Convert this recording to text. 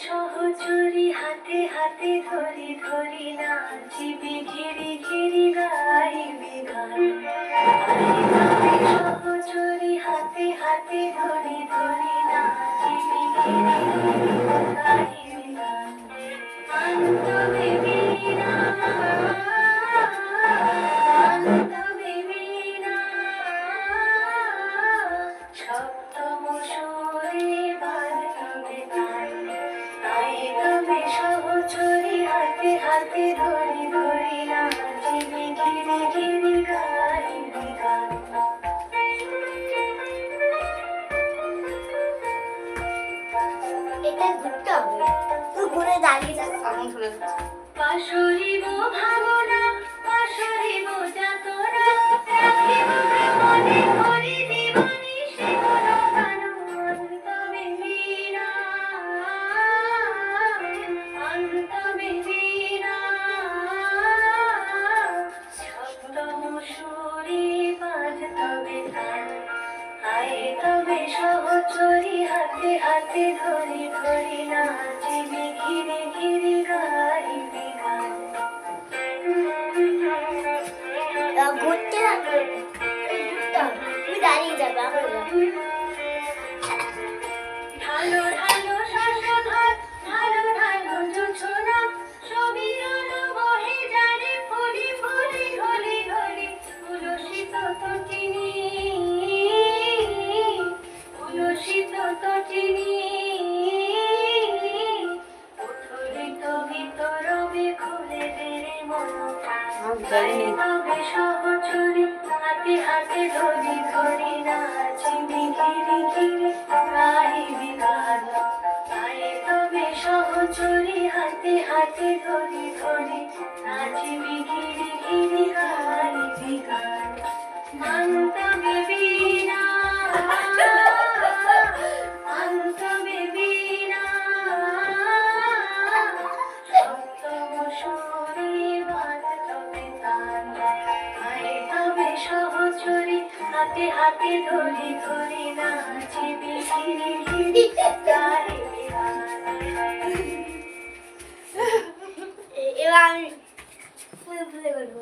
সহচরি হাতে হাতে ধরি ধরি নাচিবি ঘিরি ঘিরি গাইবি গান। সহচরি হাতে হাতে ধরি ধরি নাচিবি ঘিরি ঘিরি গাইবি গান। আন্তবে বীণা আন্তবে বীণা সপ্তম সুরে বাজবে গান। তবে সহচরি হাতে হাতে ধরি ধরি নাচিবি ঘিরি ঘিরি গাইবি গান। এটা ঘুরতে হবে, তুই ঘুরে দাঁড়িয়ে যাস। পাশরিব ভাবনা পাশরিব যাতনা রাখিব মনে হরি দিবানি শিবন গান। তবে বীণা তবে বীণা সপ্তম সুরে বাজবে গান। আয় তবে সহচরি হাতে হাতে ধরি ধরি নাচিবি ঘিরে ঘিরে গাইবি গান। ঘুরতে হবে, তুই দাঁড়িয়ে যাবে, আমরা যাবো। ঢালো ঢালো শশধর ঢালো ঢালো জোছনা সমীরণ বহে যারে ফলি ফলি ঢলি ঢলি তুলসিত তটিনী তুলসিত তটিনী উথলিত ভিতরবে খুলে বেড়ে মন প্রাণ। তবে সহচরি হাতে হাতে ধরি ধরি নাচিবি ঘিরি ঘিরি গাইবি গান। আয় তবে সহচরি হাতে হাতে ধরি ধরি নাচিবি ঘিরি ঘিরি গাইবি গান। আন্তবে বীণা আন্তবে বীণা সপ্তম সুরে বাজবে গান। আয় তবে সহচরি হাতে হাতে ধরি ধরি নাচিবি ঘিরি ঘিরি গাইবি গান। এবার আমি ফুলে ফুলে করবো।